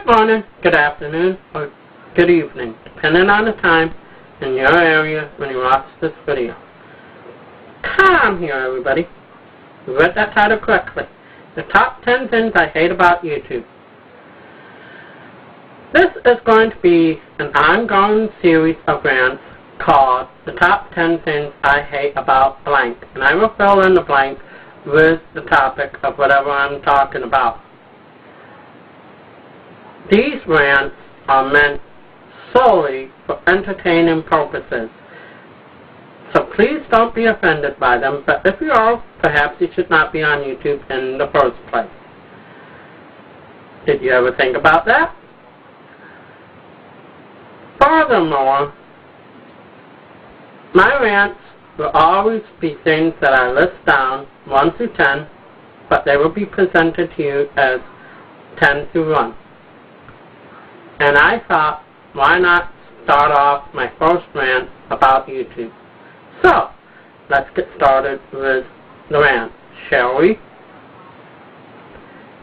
morning, good afternoon, or good evening, depending on the time in your area when you watch this video. Tom here, everybody. You read that title correctly. The top 10 things I hate about YouTube. This is going to be an ongoing series of rants called The Top 10 Things I Hate About Blank, and I will fill in the blank with the topic of whatever I'm talking about. These rants are meant solely for entertaining purposes, so please don't be offended by them, but if you are, perhaps you should not be on YouTube in the first place. Did you ever think about that? Furthermore, my rants will always be things that I list down 1 through 10, but they will be presented to you as 10 through 1. And I thought, why not start off my first rant about YouTube? So, let's get started with the rant, shall we?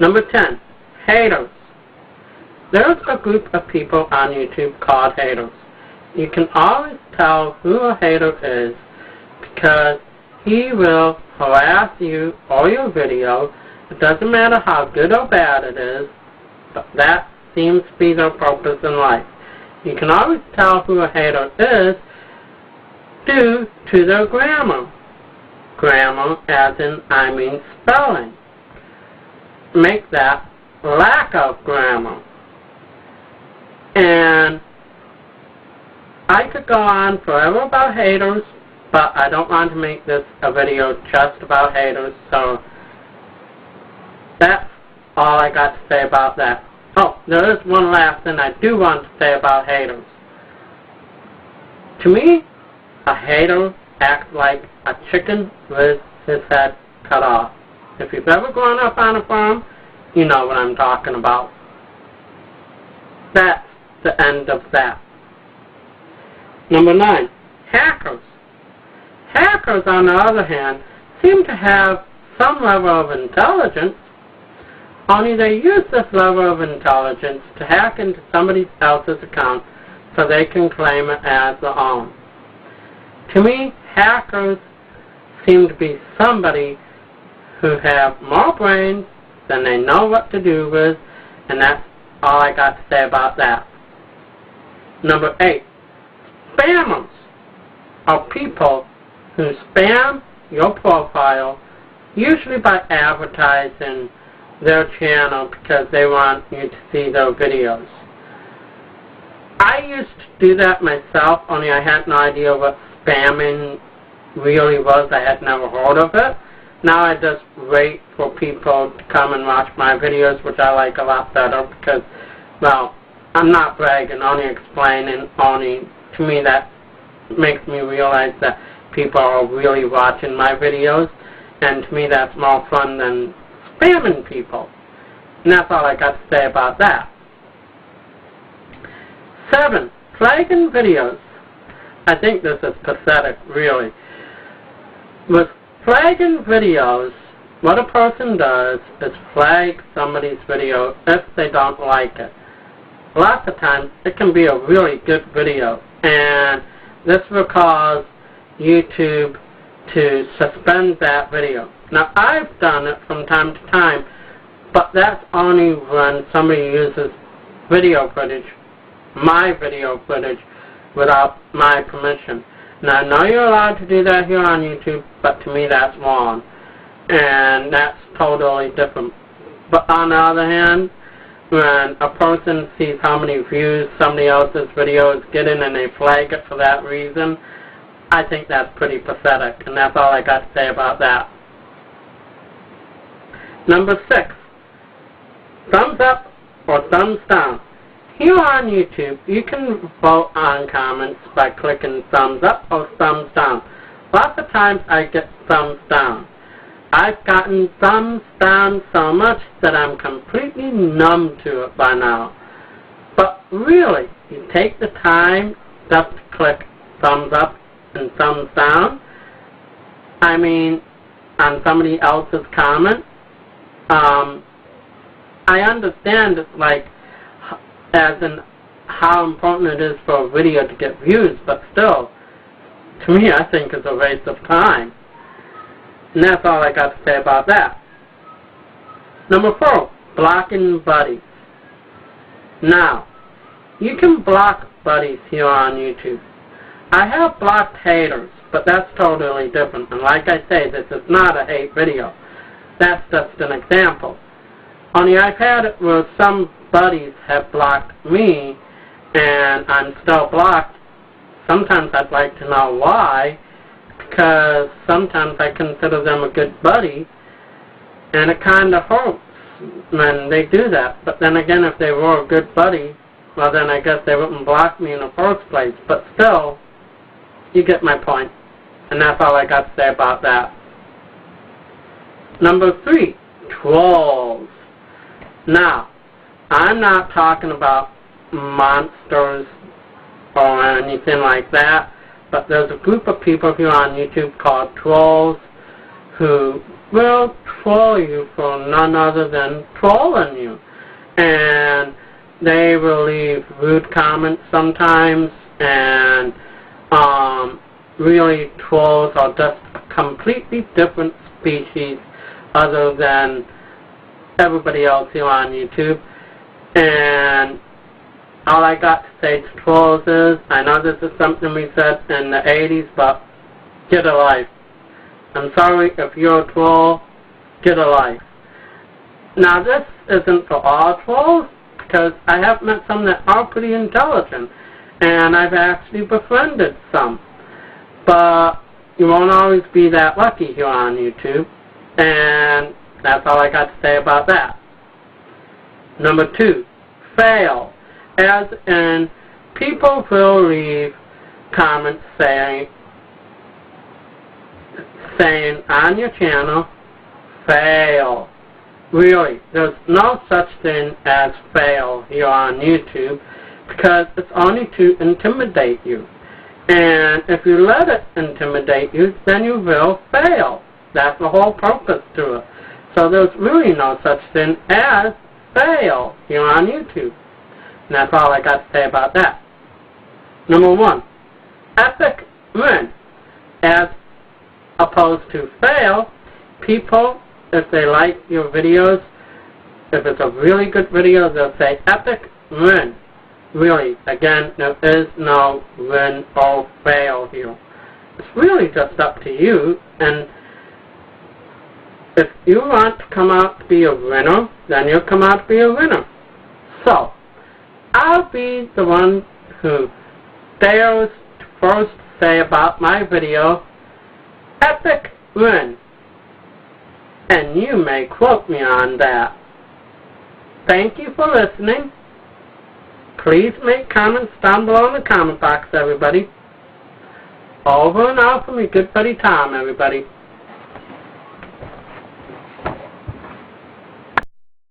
Number 10, haters. There's a group of people on YouTube called haters. You can always tell who a hater is because he will harass you or your video. It doesn't matter how good or bad it is, but that seems to be their purpose in life. You can always tell who a hater is due to their grammar. Grammar as in, I mean spelling. Make that lack of grammar. And I could go on forever about haters, but I don't want to make this a video just about haters, so that's all I got to say about that. Oh, there is one last thing I do want to say about haters. To me, a hater acts like a chicken with his head cut off. If you've ever grown up on a farm, you know what I'm talking about. That's the end of that. Number 9, hackers. Hackers, on the other hand, seem to have some level of intelligence, only they use this level of intelligence to hack into somebody else's account so they can claim it as their own. To me, hackers seem to be somebody who have more brains than they know what to do with, and that's all I got to say about that. Number 8, spammers are people who spam your profile, usually by advertising their channel because they want you to see their videos. I used to do that myself, only I had no idea what spamming really was. I had never heard of it. Now I just wait for people to come and watch my videos, which I like a lot better because, well, I'm not bragging, only explaining, only to me that makes me realize that people are really watching my videos, and to me that's more fun than spamming people. And that's all I got to say about that. 7, flagging videos. I think this is pathetic, really. With flagging videos, what a person does is flag somebody's video if they don't like it. Lots of times, it can be a really good video, and this will cause YouTube to suspend that video. Now, I've done it from time to time, but that's only when somebody uses video footage, my video footage, without my permission. Now, I know you're allowed to do that here on YouTube, but to me that's wrong, and that's totally different. But on the other hand, when a person sees how many views somebody else's video is getting and they flag it for that reason, I think that's pretty pathetic, and that's all I got to say about that. Number 6, thumbs up or thumbs down. Here on YouTube, you can vote on comments by clicking thumbs up or thumbs down. Lots of times I get thumbs down. I've gotten thumbs down so much that I'm completely numb to it by now. But really, you take the time just to click thumbs up and thumbs down. I mean, on somebody else's comment. I understand, like, as in how important it is for a video to get views, but still, to me, I think it's a waste of time. And that's all I got to say about that. Number 4, blocking buddies. Now, you can block buddies here on YouTube. I have blocked haters, but that's totally different. And like I say, this is not a hate video. That's just an example. Only I've had it where some buddies have blocked me, and I'm still blocked. Sometimes I'd like to know why, because sometimes I consider them a good buddy, and it kind of hurts when they do that. But then again, if they were a good buddy, well then I guess they wouldn't block me in the first place. But still, you get my point. And that's all I got to say about that. Number 3, trolls. Now, I'm not talking about monsters or anything like that, but there's a group of people here on YouTube called trolls who will troll you for none other than trolling you. And they will leave rude comments sometimes, and really trolls are just a completely different species other than everybody else here on YouTube. And all I got to say to trolls is, I know this is something we said in the 80s, but get a life. I'm sorry if you're a troll, get a life. Now this isn't for all trolls, because I have met some that are pretty intelligent, and I've actually befriended some. But you won't always be that lucky here on YouTube, and that's all I got to say about that. Number 2, fail. As in, people will leave comments saying on your channel, fail. Really, there's no such thing as fail here on YouTube, because it's only to intimidate you. And if you let it intimidate you, then you will fail. That's the whole purpose to it. So there's really no such thing as fail here on YouTube. And that's all I got to say about that. Number 1, epic win. As opposed to fail, people, if they like your videos, if it's a really good video, they'll say epic win. Really, again, there is no win or fail here. It's really just up to you, and if you want to come out to be a winner, then you'll come out to be a winner. So, I'll be the one who dares to first say about my video, epic win. And you may quote me on that. Thank you for listening. Please make comments down below in the comment box, everybody. Over and out from your good buddy Tom, everybody.